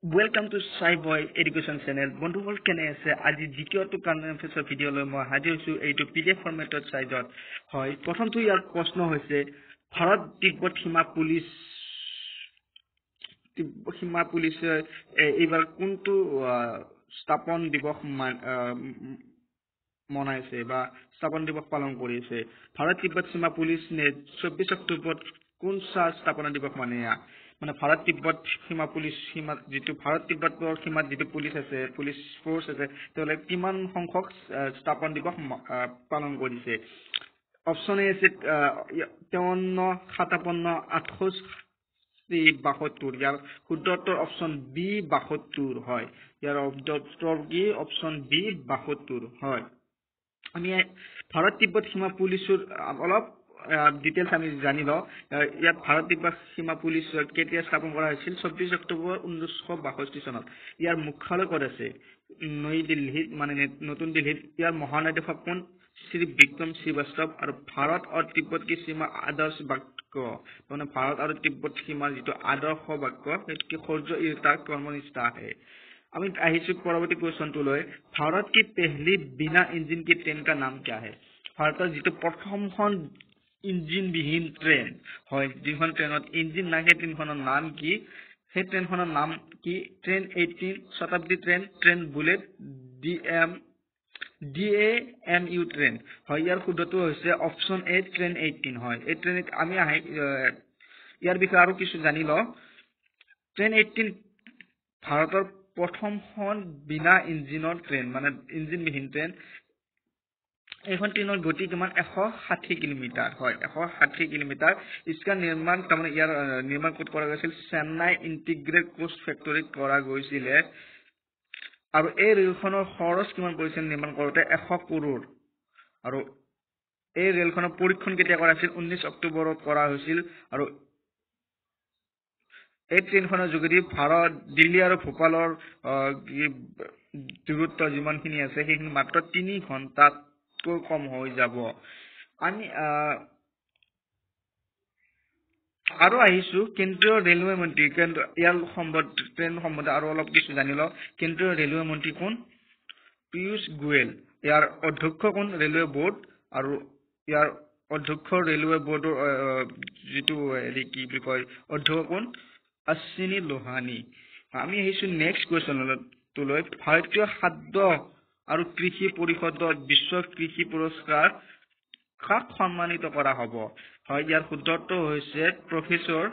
Welcome to Sai Boy Education Channel. বন্ধুসকল কেনে আছে আজি দ্বিতীয়টো কাৰেণ্ট এফেয়াৰ্ছৰ ভিডিঅ' লৈ মই হাজিৰ হৈছোঁ এইটো PDF ফৰ্মেটত চাইজত হয় প্ৰথমটো ইয়াৰ প্ৰশ্ন হৈছে ভাৰত তিব্বত সীমা পুলিচে এইবাৰ কোনটো স্থাপন দিৱস মনাইছে বা স্থাপন দিৱস পালন কৰিছে ভাৰত তিব্বত সীমা পুলিচ নে 24 অক্টোবৰত কোন স্থাপনা দিৱস মানে ভাৰত তিব্বত সীমা পুলিচ যেটো ভাৰত তিব্বতৰ সীমাত যেটো পুলিচ আছে পুলিচ ফোৰ্স আছে তেওঁলোকে কিমান সংখ্যক স্থাপন দিৱস পালন কৰিছে অপচন এ আছে 53 57 28 72 ইয়াৰ শুদ্ধতৰ অপচন বি 72 হয় ইয়াৰ উত্তৰ কি অপচন বি 72 হয় আমি ভাৰত তিব্বত সীমা পুলিচৰ অলপ ডিটেইলছ আমি জানি লওঁ ইয়াত ভাৰত তিব্বত সীমা পুলিচ কেতিয়া স্থাপন কৰা হৈছিল 24 অক্টোবৰ 1962 চনত ইয়াৰ মুখ্যালয় ক'ত আছে নই দিল্লীত মানে নতুন দিল্লীত ইয়াৰ মহানিৰ্দেশক কোন শ্ৰী বিক্ৰম শ্ৰীবাস্তৱ আৰু ভাৰত আৰু তিব্বত কি সীমা আদৰ্শ বাক্য মানে ভাৰত আৰু তিব্বত সীমাৰ যেটো আদৰ্শ বাক্য সেইটো কি সূৰ্য ইৰতা কৰ্মনিষ্ঠা है अभी परवर्ती क्वेश्चन तो लय भारत की पहली बिना इंजन की ट्रेन का नाम क्या है भारतर जी प्रथम इंजिन विहीन ट्रेन है जिन ट्रेनत इंजिन ना ट्रेन नाम की ट्रेन नाम की ट्रेन 18 शताब्दी ट्रेन बुलेट DAMU ट्रेन है यार शुद्धतो ऑप्शन ए ट्रेन 18 है ये ट्रेन आमी यार विषय और किछु जानि लो ट्रेन 18 भारतर प्रथम बिना इंजिनर ट्रेन माने इंजिन विहीन ट्रेन এখন ট্ৰেনৰ গতি কিমান 160 কিলোমিটাৰ হয় 160 কিলোমিটাৰ इसका निर्माण তাৰমানে ইয়াৰ নিৰ্মাণ ক'ত কৰা গৈছিল চেন্নাই ইন্টিগ্ৰেটেড কোচ ফেক্টৰীত কৰা গৈছিল আৰু এই ৰেলখনৰ খৰচ কিমান পৰিছিল নিৰ্মাণ কৰোতে 100 কৰোৰ আৰু এই ৰেলখনৰ পৰীক্ষণ কেতিয়া কৰা হৈছিল 19 অক্টোবৰত কৰা হৈছিল আৰু এই ট্ৰেইনখনৰ যোগেদি ভাৰত দিল্লী আৰু ভোপালৰ দূৰত্ব যিমানখিনি আছে সেইখিনি মাত্ৰ 3 ঘণ্টাতকৈ কম হৈ যাব আমি আৰু আহিছো কেন্দ্ৰীয় ৰেলৱে মন্ত্ৰী ইয়াৰ ট্ৰেইন সম্বন্ধে আৰু অলপ কিছু জানি লওঁ কেন্দ্ৰীয় ৰেলৱে মন্ত্ৰী কোন পীয়ূষ গোয়েল ইয়াৰ অধ্যক্ষ কোন ৰেলৱে বোৰ্ড আৰু ইয়াৰ অধ্যক্ষ ৰেলৱে বোৰ্ডৰ যেটো কি বুলি কয় অধ্যক্ষ কোন अश्विनी लोहानी আমি আহিছো নেক্সট কোৱেশ্চন তো লৈ ভাৰতীয় খাদ্য আৰু কৃষি পৰিষদৰ বিশ্ব কৃষি পুৰস্কাৰ কাক সন্মানিত কৰা হ'ব হয় ইয়াৰ শুদ্ধটো হৈছে প্ৰফেসৰ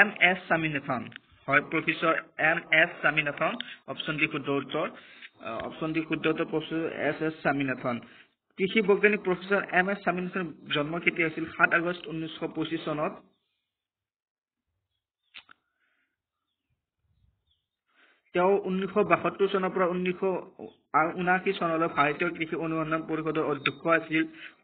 MS স্বামীনাথন হয় professor MS Swaminathan option D শুদ্ধ উত্তৰ প্ৰফেসৰ SS স্বামীনাথন কৃষি বৈজ্ঞানিক প্ৰফেসৰ MS স্বামীনাথনৰ জন্ম কেতিয়া হৈছিল 7 আগষ্ট 1925 চনত তেওঁ 1972 চনৰ পৰা 1979 চনলৈ ভাৰতীয় কৃষি অনুসন্ধান পৰিষদৰ অধ্যক্ষ আছিল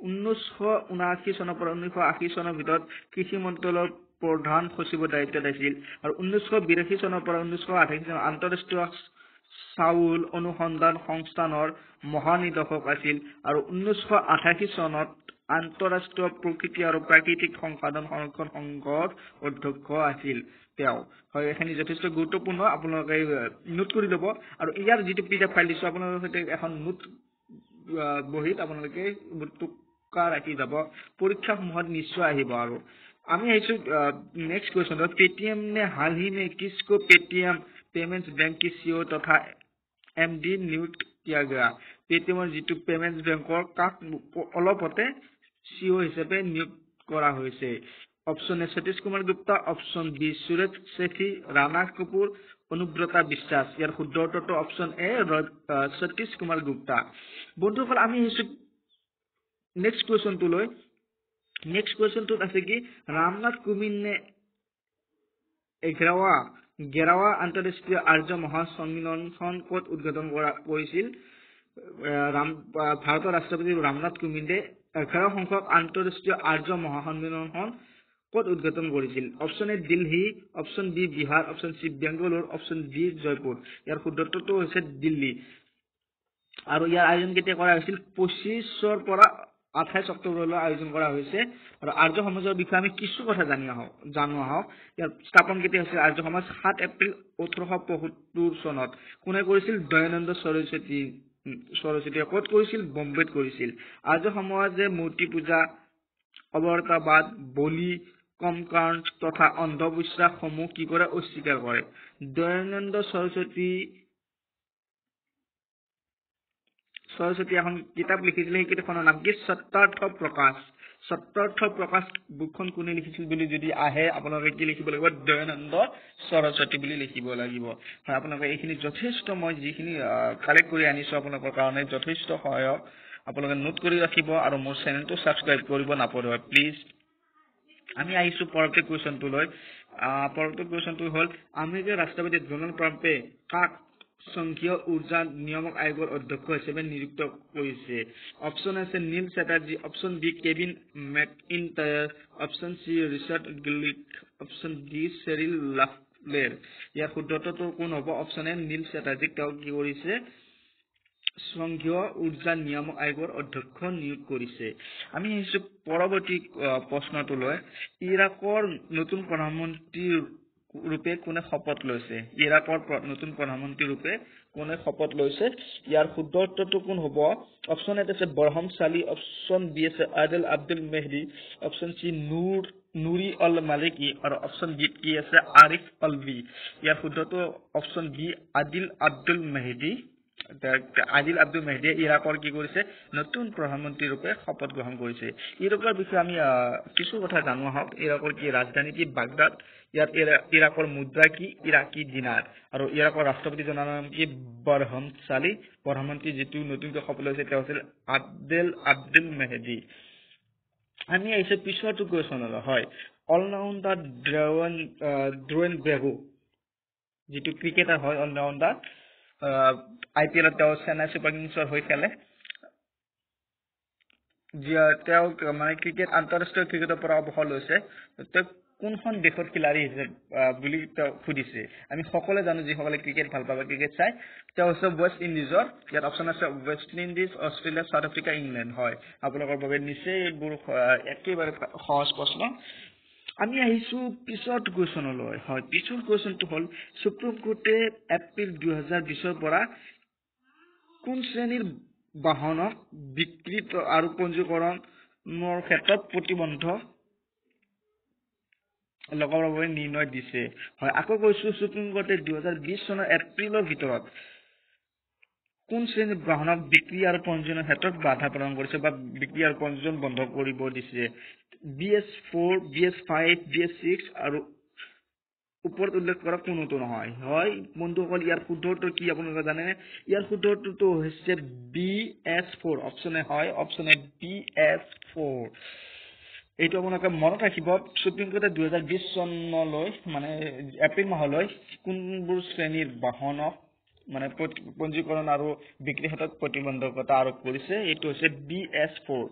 1979 চনৰ পৰা 1980 চনৰ ভিতৰত কৃষি মন্ত্ৰালয়ৰ প্ৰধান সচিবৰ দায়িত্বত আছিল আৰু 1982 চনৰ পৰা 1988 চনৰ আন্তঃৰাষ্ট্ৰীয় চাউল অনুসন্ধান সংস্থানৰ মহানিৰ্দেশক আছিল আৰু 1988 চনত আন্তঃৰাষ্ট্ৰীয় প্ৰকৃতি আৰু প্ৰাকৃতিক সংসাধন সংৰক্ষণ সংঘৰ অধ্যক্ষ আছিল তেওঁ হয় এখানি যথেষ্ট গুৰুত্বপূৰ্ণ আপোনালোকে নোট কৰি ল'ব আৰু ইয়াৰ যেটো PDF ফাইল দিছো আপোনালোকে এখন নোট বহিত আপোনালোকে টুকা ৰাখি যাব পৰীক্ষা সমূহত নিশ্চয় আহিব আৰু আমি আহিছো नेक्स्ट क्वेश्चन पेटीएम ने हाल ही में किसको पेटीएम पेमेंट्स बैंक की सीईओ तथा MD नियुक्त किया गया पेटीएम जेटु पेमेंट्स बैंकर काक অলপতে सीईओ হিচাপে নিয়োগ কৰা হৈছে অপচন এ সতীশ কুমাৰ গুপ্তা অপচন বি সুৰেশ সেঠী ৰাণা কাপুৰ অনুব্ৰতা বিশ্বাস ইয়াৰ শুদ্ধ উত্তৰটো অপচন এ সতীশ কুমাৰ গুপ্তা বন্ধুসকল আমি আহিছো নেক্সট কোৱেশ্চন টো লৈ नेक्स्ट क्वेश्चन तो আছে কি रामनाथ कोविंद ने 11वां अंतरराष्ट्रीय आर्य महासम्मेलन ক'ত উদ্বোধন কৰিছিল ভাৰতৰ ৰাষ্ট্ৰপতি ৰামনাথ কোবিন্দে 11 সংখ্যক আন্তঃৰাষ্ট্ৰীয় আৰ্য মহাসন্মিলনখন ক'ত উদ্বোধন কৰিছিল option A Delhi option B Bihar option C Bengaluru option D Jaipur ইয়াৰ শুদ্ধটো হৈছে দিল্লী আৰু ইয়াৰ আয়োজন কেতিয়া কৰা হৈছিল 25 ৰ পৰা 28 অক্টোবৰলৈ আয়োজন কৰা হৈছে আৰু আৰ্য সমাজৰ বিষয়ে আমি কিছু কথা জানো আহক ইয়াৰ স্থাপন কেতিয়া হৈছিল আৰ্য সমাজ 7 এপ্ৰিল 1875 চনত কোনে কৰিছিল দয়ানন্দ সৰস্বতীয়ে ক'ত কৰিছিল বম্বেত কৰিছিল আৰ্য সমাজে মূৰ্তি পূজা অৱতাৰবাদ বলি কমকাণ্ড তথা অন্ধবিশ্বাসসমূহ কি কৰে অস্বীকাৰ কৰে দয়ানন্দ সৰস্বতী এখন কিতাপ লিখিছিল সেই কিতাপখনৰ নাম কি সত্যাৰ্থ প্ৰকাশ বুকখন কোনে লিখিছিল বুলি যদি আহে আপোনালোকে কি লিখিব লাগিব দয়ানন্দ সৰস্বতী বুলি লিখিব লাগিব হয় আপোনালোকে এইখিনি যথেষ্ট মই যিখিনি কালেক্ট কৰি আনিছো আপোনালোকৰ কাৰণে যথেষ্ট সহায়ক আপোনালোকে নোট কৰি ৰাখিব আৰু মোৰ চেনেলটো সাবস্ক্ৰাইব কৰিব নাপাহৰিব প্লিজ আমি আহিছো পৰৱৰ্তী কুৱেশ্যনটোলৈ পৰৱৰ্তী কুৱেশ্যনটো হ'ল আমেৰিকাৰ ৰাষ্ট্ৰপতি ডোনাল্ড ট্ৰাম্পে কাক সংঘীয় উৰ্জা নিয়ামক আয়োগৰ অধ্যক্ষ হিচাপে নিযুক্ত কৰিছে অপশ্যন আছে Neil Chatterjee option B Kevin McIntyre option C Richard Glick option D Cheryl LaFleur ইয়াৰ শুদ্ধটো কোন হ'ব অপশ্যন এ নীল চেটাৰ্জীক তেওঁ কি কৰিছে সংঘীয় উৰ্জা নিয়ামক আয়োগৰ অধ্যক্ষ নিয়োগ কৰিছে আমি আহিছো পৰৱৰ্তী প্ৰশ্নটোলৈ ইৰাকৰ নতুন প্ৰধানমন্ত্ৰী ৰূপে কোনে শপত লৈছে ইৰাকৰ নতুন প্ৰধানমন্ত্ৰী ৰূপে কোনে শপত লৈছে ইয়াৰ শুদ্ধ উত্তৰটো কোন হ'ব অপশ্যন এ আছে বৰহম সালি অপশ্যন বি আছে Adil Abdul Mahdi option C Nouri al Maliki আৰু অপশ্যন বি কি আছে আৰিফ অলভি ইয়াৰ শুদ্ধটো option B Adil Abdul Mahdi ইৰাকৰ কি কৰিছে নতুন প্ৰধানমন্ত্ৰী ৰূপে শপত গ্ৰহণ কৰিছে ইৰাকৰ বিষয়ে আমি কিছু কথা জানো আহক ইৰাকৰ কি ৰাজধানী কি বাগদাদ ইয়াত ইৰাকৰ মুদ্ৰা কি ইৰাকী দিনাৰ আৰু ইৰাকৰ ৰাষ্ট্ৰপতিজনৰ নাম কি বৰহম সালি প্ৰধানমন্ত্ৰী যিটো নতুনকৈ শপত লৈছে তেওঁ আছিল আদিল আব্দুল মেহদি আমি আহিছে পিছৰটো কুৱেশ্যনলৈ হয় অলৰাউণ্ডাৰ ড্ৰোৱেন ব্ৰেভো যিটো ক্ৰিকেটাৰ হয় অলৰাউণ্ডাৰ IPL তেওঁ চেন্নাই ছুপাৰ কিংছৰ হৈ খেলে তেওঁ মানে ক্ৰিকেট আন্তঃৰাষ্ট্ৰীয় ক্ৰিকেটৰ পৰা অৱসৰ লৈছে তেওঁ কোনখন দেশৰ খিলাৰী বুলি তেওঁ সুধিছে আমি সকলোৱে জানো যিসকলে ক্ৰিকেট ভাল পাব ক্ৰিকেট চাই তেওঁ হৈছে ৱেষ্ট ইণ্ডিজৰ ইয়াত অপশ্যন আছে West Indies Australia South Africa England হয় আপোনালোকৰ বাবে নিশ্চয় এইবোৰ একেবাৰে সহজ প্ৰশ্ন আমি আহিছো পিছৰ কুৱেশ্যনলৈ হয় পিছৰ কুৱেশ্যনটো হ'ল সুপ্ৰিম কোৰ্টে এপ্ৰিল 2020 পৰা কোন শ্ৰেণীৰ বাহনক বিক্ৰী আৰু পঞ্জীকৰণৰ ক্ষেত্ৰত প্ৰতিবন্ধ লগাবৰ বাবে নিৰ্ণয় দিছে হয় আকৌ কৈছো সুপ্ৰিম কোৰ্টে 2020 চনৰ এপ্ৰিলৰ ভিতৰত কোন শ্ৰেণীৰ বাহনক বিক্ৰী আৰু পঞ্জীয়নৰ ক্ষেত্ৰত বাধা প্ৰদান কৰিছে বা বিক্ৰী আৰু পঞ্জীয়ন বন্ধ কৰিব দিছে BS4 BS5 BS6 আৰু ওপৰত উল্লেখ কৰা কোনোটো নহয় হয় বন্ধুসকল ইয়াৰ শুদ্ধ উত্তৰ কি আপোনালোকে জানে ইয়াৰ শুদ্ধ উত্তৰটো হৈছে BS4 অপশ্যন এ হয় অপশ্যন এ BS4 এইটো আপোনালোকে মনত ৰাখিব সুপ্ৰিম কোৰ্টে 2020 চনলৈ মানে এপ্ৰিল মাহলৈ কোনবোৰ শ্ৰেণীৰ বাহনক মানে পঞ্জীকৰণ আৰু বিক্ৰীৰ ক্ষেত্ৰত প্ৰতিবন্ধকতা আৰোপ কৰিছে এইটো হৈছে BS4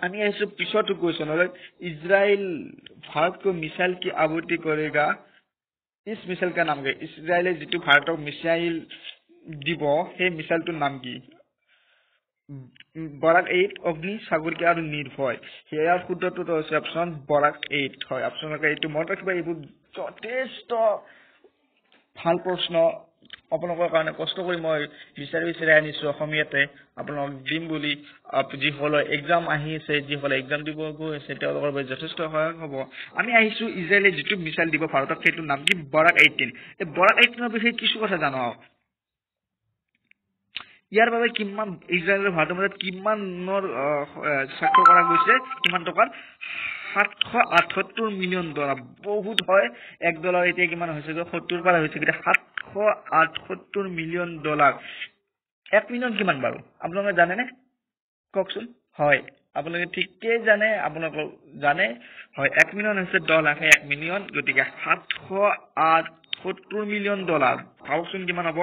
আমি আহিছো পিছৰটো কুৱেশ্যনলৈ ইজৰাইল भारत को मिसाइल की आपूर्ति करेगा इस मिसाइल का नाम क्या इजराइले जितु भारतक मिसाइल দিব সেই মিসাইলটোৰ নাম কি বৰাক 8 অগ্নি সাগৰিকা আৰু নিৰ্ভয় ইয়াৰ শুদ্ধটো হৈছে অপশ্যন বৰাক 8 হয় আপোনালোকে এইটো মনত ৰাখিব এইবোৰ যথেষ্ট ভাল প্ৰশ্ন আপোনালোকৰ কাৰণে কষ্ট কৰি মই বিচাৰি আনিছো অসমীয়াতে আপোনালোক দিম বুলি যিসকলে এক্সাম আহি আছে যিসকলে এক্সাম দিব গৈ আছে তেওঁলোকৰ বাবে যথেষ্ট সহায়ক হ'ব আমি আহিছো ইজৰাইলে যিটো মিসাইল দিব ভাৰতক সেইটোৰ নাম কি বৰাক 18 এই বৰাক 18ৰ বিষয়ে কিছু কথা জানো ইয়াৰ বাবে কিমান ইজৰাইল আৰু ভাৰতৰ মাজত কিমানৰ স্বাক্ষৰ কৰা গৈছে কিমান টকাৰ $778 মিলিয়ন বহুত হয় $1 এতিয়া কিমান হৈছে 70 পাৰ হৈছে কিন্তু $778 মিলিয়ন $1 মিলিয়ন কিমান বাৰু আপোনালোকে জানে নে কওকচোন হয় আপোনালোকে ঠিককৈ জানে আপোনালোকে জানে হয় 1 মিলিয়ন হৈছে 10 লাখ 1 মিলিয়ন গতিকে $778 মিলিয়ন ভাবকচোন কিমান হ'ব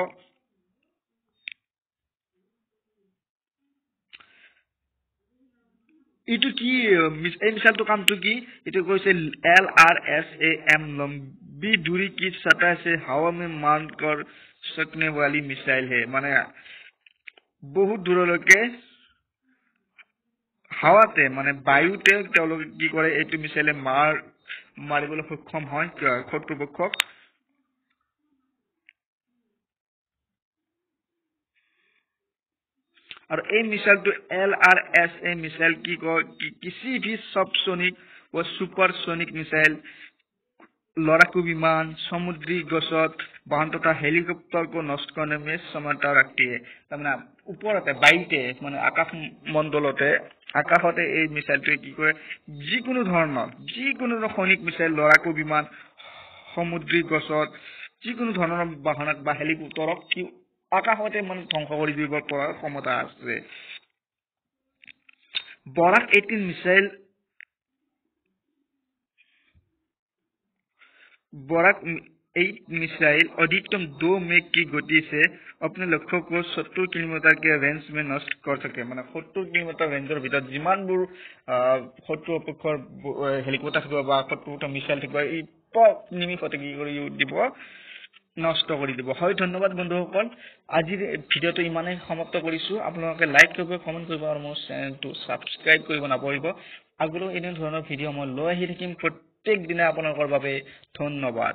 इटु की मिसाइल तो काम तो की इटु कोई से LRSAM लंबी दूरी की सतह से हवा में मार कर सकने वाली मिसाइल है माने बहुत दूर लोके হাৱাতে মানে বায়ুতে তেওঁলোকে কি কৰে এইটো মিছাইলে মাৰিবলৈ সক্ষম হয় শত্ৰুপক্ষক और ये मिसाइल तो LRS ए मिसाइल की को किसी भी सबसोनिक व सुपरसोनिक मिसाइल लड़ाकू विमान समुद्री गसत वाहन तथा हेलिकॉप्टर को नष्ट करने में क्षमता रखती है तमना ऊपरते बायুতে মানে আকাশ মণ্ডলতে আকাশতে এই মিসাইলটোৱে কি কৰে যিকোনো সৈনিক মিসাইল লড়াকু বিমান সমুদ্ৰী গছত যিকোনো ধৰণৰ বাহনত বা হেলিকপ্টাৰক কি আকাশতে মানে ধ্বংস কৰি দিব পৰা ক্ষমতা আছে বৰাক 18 मिसाइल बराक 8 मिसाइल अधिकतम 2 मेक की गति से अपने लक्ष्य को 70 किलोमीटर के रेंज में नष्ट कर सके माने 70 किलोमीटर रेंजर ভিতৰত যিমানবোৰ শত্ৰু পক্ষৰ হেলিকপ্টাৰ থাকিব বা শত্ৰুৰ মিসাইল থাকিব এই নিমিষতে কি কৰি দিব নষ্ট কৰি দিব হয় ধন্যবাদ বন্ধুসকল আজিৰ ভিডিওটো ইমানেই সমাপ্ত কৰিছো আপোনালোকে লাইক কৰিব কমেন্ট কৰিব আৰু মোৰ চেনেলটো সাবস্ক্ৰাইব কৰিব নাপাহৰিব আগলৈ এনে ধৰণৰ ভিডিও মই লৈ আহি থাকিম প্ৰত্যেক দিনে আপোনালোকৰ বাবে ধন্যবাদ